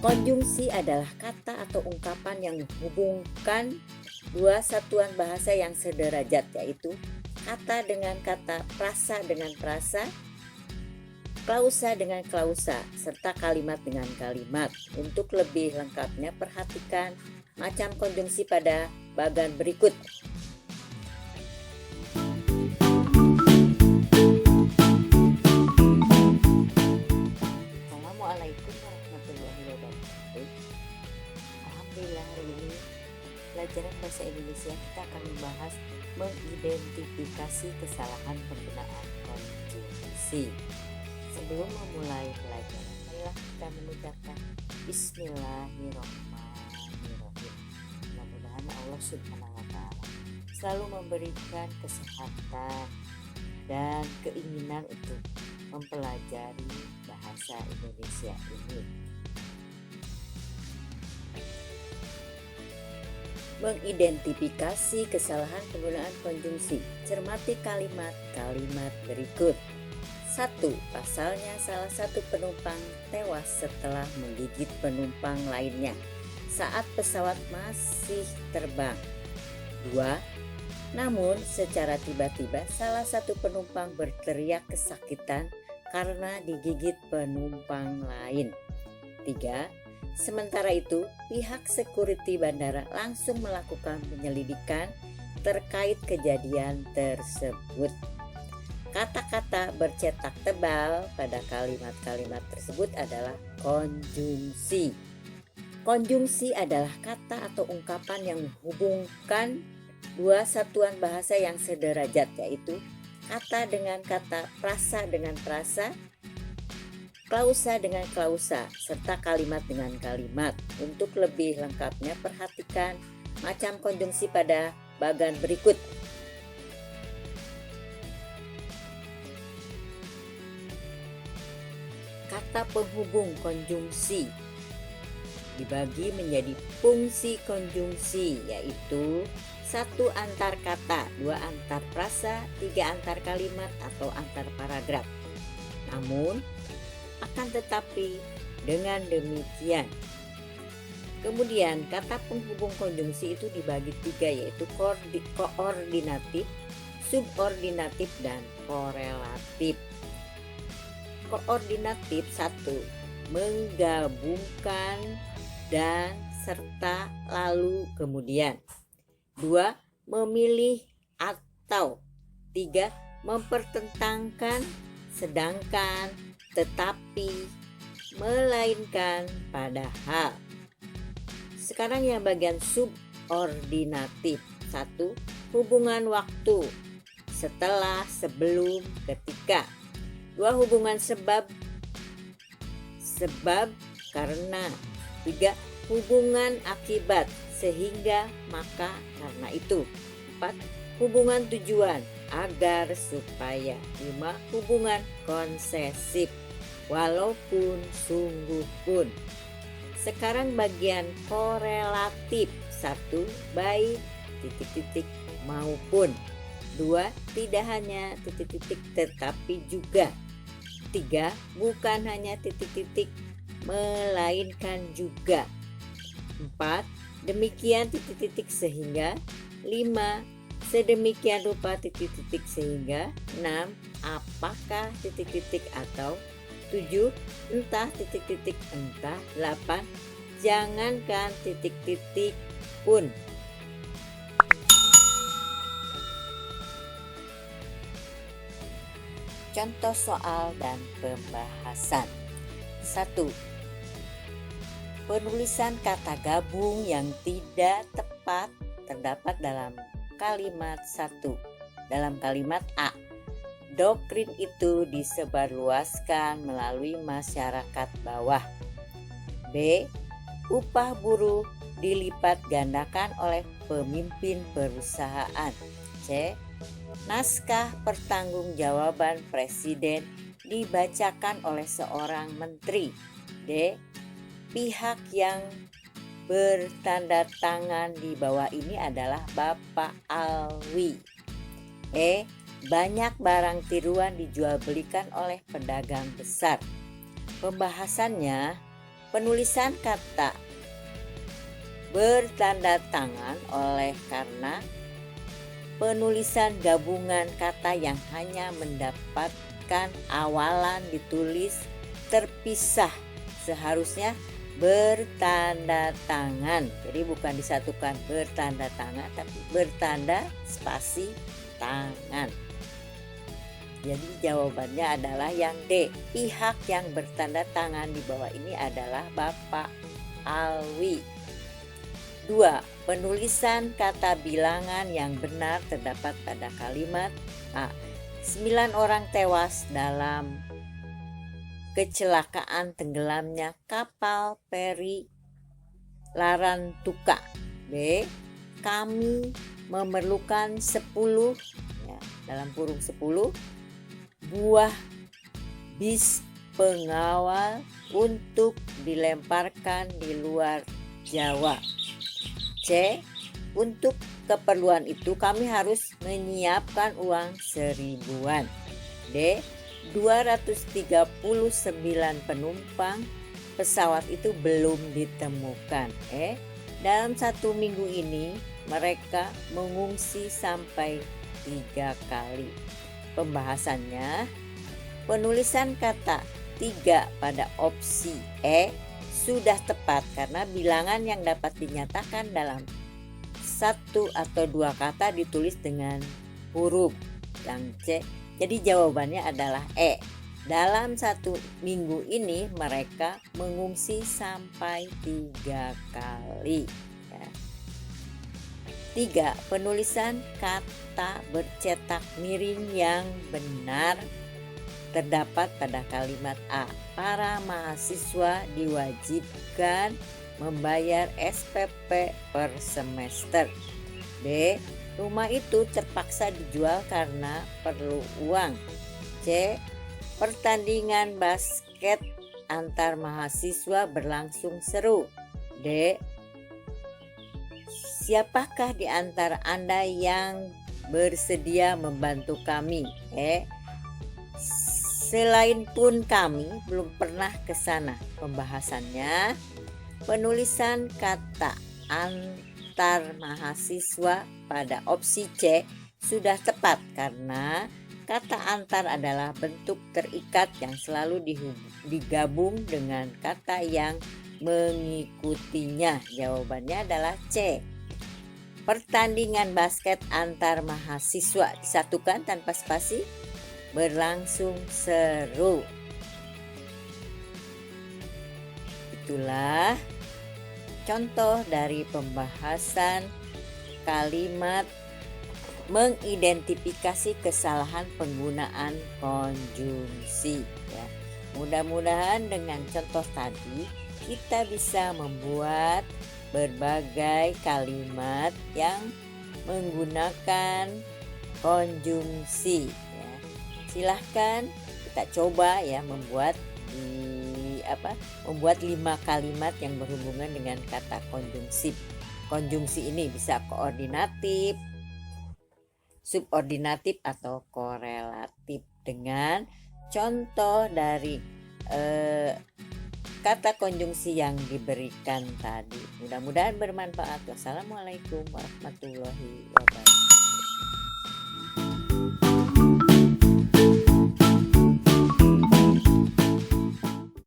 Konjungsi adalah kata atau ungkapan yang menghubungkan dua satuan bahasa yang sederajat, yaitu kata dengan kata, frasa dengan frasa, klausa dengan klausa, serta kalimat dengan kalimat. Untuk lebih lengkapnya, perhatikan macam konjungsi pada bagan berikut. Assalamualaikum warahmatullahi wabarakatuh. Alhamdulillah, hari ini pelajaran bahasa Indonesia kita akan membahas mengidentifikasi kesalahan penggunaan konjungsi. Sebelum memulai pelajaran, marilah kita mengucapkan Bismillahirrahmanirrahim. Mudah-mudahan Allah Subhanahu wa Ta'ala selalu memberikan kesehatan dan keinginan untuk mempelajari bahasa Indonesia ini. Mengidentifikasi kesalahan penggunaan konjungsi. Cermati kalimat-kalimat berikut. 1. Pasalnya salah satu penumpang tewas setelah menggigit penumpang lainnya saat pesawat masih terbang. 2. Namun secara tiba-tiba salah satu penumpang berteriak kesakitan karena digigit penumpang lain. 3. Sementara itu, pihak security bandara langsung melakukan penyelidikan terkait kejadian tersebut. Kata-kata bercetak tebal pada kalimat-kalimat tersebut adalah konjungsi. Konjungsi adalah kata atau ungkapan yang menghubungkan dua satuan bahasa yang sederajat, yaitu kata dengan kata, frasa dengan frasa, klausa dengan klausa, serta kalimat dengan kalimat. Untuk lebih lengkapnya, perhatikan macam konjungsi pada bagan berikut. Kata penghubung konjungsi dibagi menjadi fungsi konjungsi, yaitu 1 antar kata, 2 antar frasa, 3 antar kalimat atau antar paragraf. Namun, akan tetapi dengan demikian. Kemudian kata penghubung konjungsi itu dibagi 3, yaitu koordinatif, subordinatif, dan korelatif. Koordinatif 1. Menggabungkan dan serta lalu kemudian. 2. Memilih atau. 3. Mempertentangkan, sedangkan, tetapi, melainkan, padahal. Sekarang yang bagian subordinatif. 1. Hubungan waktu, setelah, sebelum, ketika. 2. Hubungan sebab, karena. 3. Hubungan akibat, sehingga, maka, karena itu. 4. Hubungan tujuan, agar, supaya. 5. Hubungan konsesif, walaupun, sungguh pun. Sekarang bagian korelatif. 1. Baik, maupun. 2. Tidak hanya, tetapi juga. 3. Bukan hanya, melainkan juga. 4. Demikian, sehingga. 5. Sedemikian rupa, sehingga. 6. Apakah, atau. 7. Entah, entah. 8. Jangankan, pun. Contoh soal dan pembahasan. 1. Penulisan kata gabung yang tidak tepat terdapat dalam kalimat 1. Dalam kalimat A, doktrin itu disebarluaskan melalui masyarakat bawah. B. Upah buruh dilipat gandakan oleh pemimpin perusahaan. C. Naskah pertanggungjawaban presiden dibacakan oleh seorang menteri. D. Pihak yang bertanda tangan di bawah ini adalah Bapak Alwi. E. Banyak barang tiruan dijual belikan oleh pedagang besar. Pembahasannya, Penulisan kata bertanda tangan oleh karena penulisan gabungan kata yang hanya mendapatkan awalan ditulis terpisah seharusnya bertanda tangan. Jadi bukan disatukan bertanda tangan, tapi bertanda spasi tangan. Jadi jawabannya adalah yang D. Pihak yang bertanda tangan di bawah ini adalah Bapak Alwi. 2. Penulisan kata bilangan yang benar terdapat pada kalimat A. 9 orang tewas dalam kecelakaan tenggelamnya kapal feri Larantuka. B. Kami memerlukan 10 ya, dalam kurung 10 buah bis pengawal untuk dilemparkan di luar Jawa. C. Untuk keperluan itu kami harus menyiapkan uang 1000-an. D. 239 penumpang pesawat itu belum ditemukan. E. Dalam 1 minggu ini mereka mengungsi sampai 3 kali. Pembahasannya, penulisan kata 3 pada opsi E sudah tepat karena bilangan yang dapat dinyatakan dalam 1 atau 2 kata ditulis dengan huruf yang C. Jadi jawabannya adalah E. Dalam 1 minggu ini mereka mengungsi sampai 3 kali. 3. Penulisan kata bercetak miring yang benar terdapat pada kalimat A. Para mahasiswa diwajibkan membayar SPP per semester. B. Rumah itu terpaksa dijual karena perlu uang. C. Pertandingan basket antar mahasiswa berlangsung seru. D. Siapakah di antara Anda yang bersedia membantu kami? E. Selain pun kami belum pernah ke sana. Pembahasannya, penulisan kata antar mahasiswa pada opsi C sudah tepat karena kata antar adalah bentuk terikat yang selalu digabung dengan kata yang mengikutinya. Jawabannya adalah C. Pertandingan basket antar mahasiswa disatukan tanpa spasi berlangsung seru. Itulah contoh dari pembahasan kalimat mengidentifikasi kesalahan penggunaan konjungsi. Ya. Mudah-mudahan dengan contoh tadi kita bisa membuat berbagai kalimat yang menggunakan konjungsi. Ya. Silahkan kita coba ya membuat 5 kalimat yang berhubungan dengan kata konjungsi. Konjungsi ini bisa koordinatif, subordinatif atau korelatif dengan contoh dari kata konjungsi yang diberikan tadi. Mudah-mudahan bermanfaat. Wassalamualaikum warahmatullahi wabarakatuh.